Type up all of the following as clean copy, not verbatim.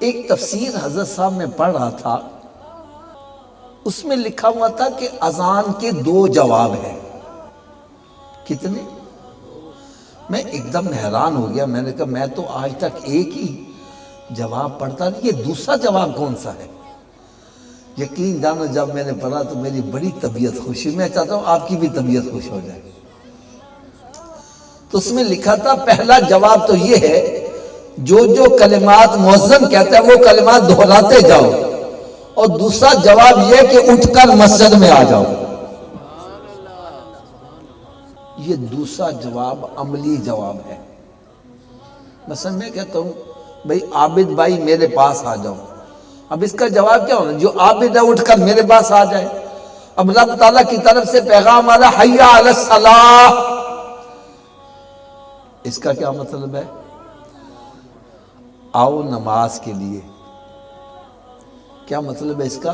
ایک تفسیر حضرت صاحب میں پڑھ رہا تھا، اس میں لکھا ہوا تھا کہ اذان کے 2 جواب ہیں۔ کتنے؟ میں ایک دم حیران ہو گیا، میں نے کہا میں تو آج تک ایک ہی جواب پڑھتا نہیں، یہ دوسرا جواب کون سا ہے؟ یقین جانو جب میں نے پڑھا تو میری بڑی طبیعت خوش ہوئی۔ میں چاہتا ہوں آپ کی بھی طبیعت خوش ہو جائے۔ تو اس میں لکھا تھا پہلا جواب تو یہ ہے، جو کلمات مؤذن کہتا ہے وہ کلمات دہراتے جاؤ، اور دوسرا جواب یہ کہ اٹھ کر مسجد میں آ جاؤ۔ یہ دوسرا جواب عملی جواب ہے۔ مثلا میں کہتا ہوں بھئی عابد بھائی میرے پاس آ جاؤ، اب اس کا جواب کیا ہونا؟ جو عابد ہے اٹھ کر میرے پاس آ جائے۔ اب رب تعالیٰ کی طرف سے پیغام آ رہا حی علی الصلاۃ، اس کا کیا مطلب ہے؟ آؤ نماز کے لیے۔ کیا مطلب ہے اس کا؟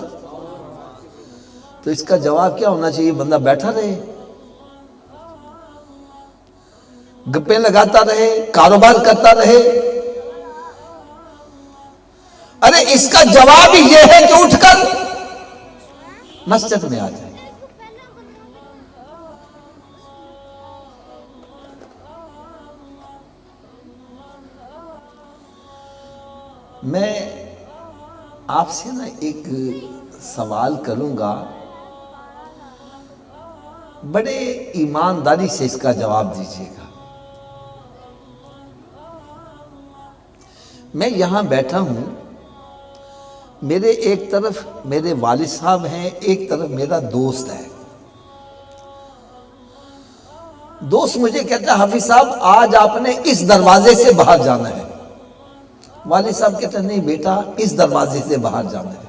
تو اس کا جواب کیا ہونا چاہیے؟ بندہ بیٹھا رہے، گپیں لگاتا رہے، کاروبار کرتا رہے؟ ارے اس کا جواب ہی یہ ہے کہ اٹھ کر مسجد میں آ جائے۔ میں آپ سے نا ایک سوال کروں گا، بڑے ایمانداری سے اس کا جواب دیجیے گا۔ میں یہاں بیٹھا ہوں، میرے ایک طرف میرے والد صاحب ہیں، ایک طرف میرا دوست ہے۔ دوست مجھے کہتا ہے حافظ صاحب آج آپ نے اس دروازے سے باہر جانا ہے۔ والد صاحب کہتے ہیں نہیں بیٹا اس دروازے سے باہر جانا ہے۔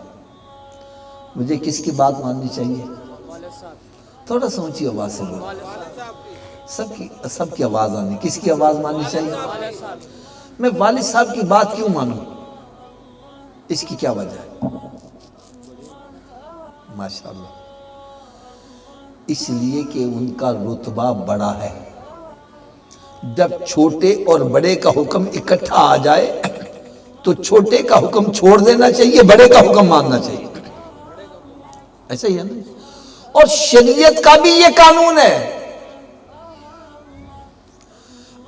مجھے کس کی بات ماننی چاہیے؟ تھوڑا سا اونچی آواز سے بولو، سب کی آواز آنی، کس کی آواز ماننی چاہیے؟ میں والد صاحب کی بات کیوں مانوں؟ اس کی کیا وجہ ہے؟ ماشاءاللہ، اس لیے کہ ان کا رتبہ بڑا ہے۔ جب چھوٹے اور بڑے کا حکم اکٹھا آ جائے تو چھوٹے کا حکم چھوڑ دینا چاہیے، بڑے کا حکم ماننا چاہیے۔ ایسا ہی ہے نا؟ اور شریعت کا بھی یہ قانون ہے۔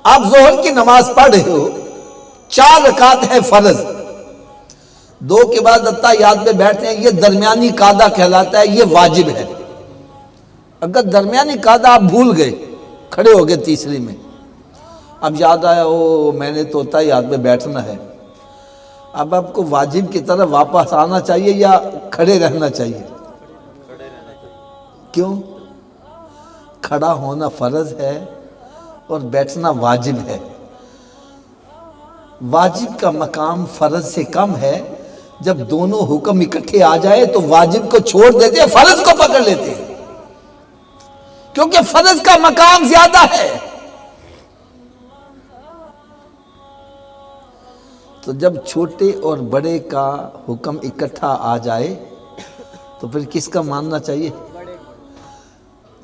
آپ ظہر کی نماز پڑھ رہے ہو، 4 رکعت ہے فرض، 2 کے بعد اتحیات میں بیٹھتے ہیں، یہ درمیانی قاعدہ کہلاتا ہے، یہ واجب ہے۔ اگر درمیانی قاعدہ آپ بھول گئے، کھڑے ہو گئے تیسری میں، اب یاد آیا او میں نے تو اتحیات میں بیٹھنا ہے، اب آپ کو واجب کی طرف واپس آنا چاہیے یا کھڑے رہنا چاہیے؟ کیوں؟ کھڑا ہونا فرض ہے اور بیٹھنا واجب ہے۔ واجب کا مقام فرض سے کم ہے۔ جب دونوں حکم اکٹھے آ جائے تو واجب کو چھوڑ دیتے ہیں، فرض کو پکڑ لیتے ہیں، کیونکہ فرض کا مقام زیادہ ہے۔ تو جب چھوٹے اور بڑے کا حکم اکٹھا آ جائے تو پھر کس کا ماننا چاہیے؟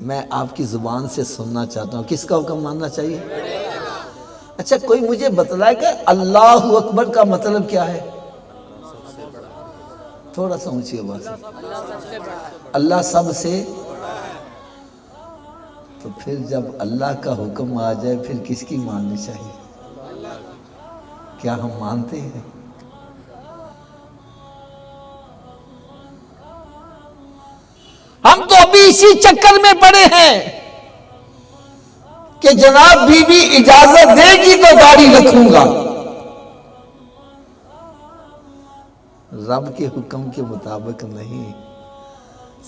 میں آپ کی زبان سے سننا چاہتا ہوں، کس کا حکم ماننا چاہیے؟ اچھا کوئی مجھے بتلائے کہ اللہ اکبر کا مطلب کیا ہے؟ تھوڑا سا اونچی آواز سے۔ اللہ سب سے، تو پھر جب اللہ کا حکم آ جائے پھر کس کی ماننی چاہیے؟ کیا ہم مانتے ہیں؟ ہم تو ابھی اسی چکر میں پڑے ہیں کہ جناب بیوی اجازت دے گی تو داڑھی رکھوں گا، رب کے حکم کے مطابق نہیں،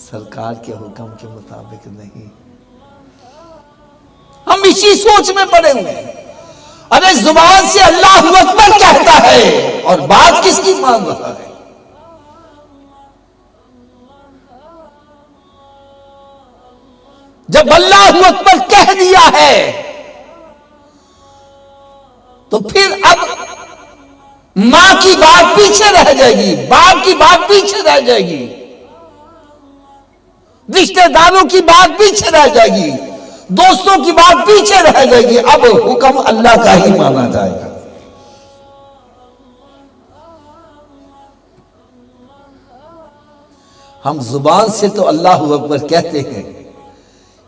سرکار کے حکم کے مطابق نہیں۔ ہم اسی سوچ میں پڑے ہوئے ہیں۔ ارے زبان سے اللہ اکبر کہتا ہے اور بات کس کی مان رہا ہے؟ جب اللہ اکبر کہہ دیا ہے تو پھر اب ماں کی بات پیچھے رہ جائے گی، باپ کی بات پیچھے رہ جائے گی، رشتہ داروں کی بات پیچھے رہ جائے گی، دوستوں کی بات پیچھے رہ جائے گی، اب حکم اللہ کا ہی مانا جائے گا۔ ہم زبان سے تو اللہ اکبر کہتے ہیں،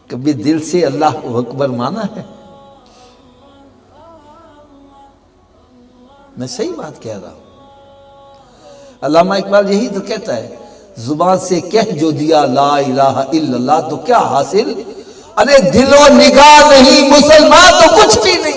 کبھی دل سے اللہ اکبر مانا ہے؟ میں صحیح بات کہہ رہا ہوں۔ علامہ اقبال یہی تو کہتا ہے، زبان سے کہہ جو دیا لا الہ الا اللہ تو کیا حاصل؟ ارے دل و نگاہ نہیں مسلمان تو کچھ بھی نہیں۔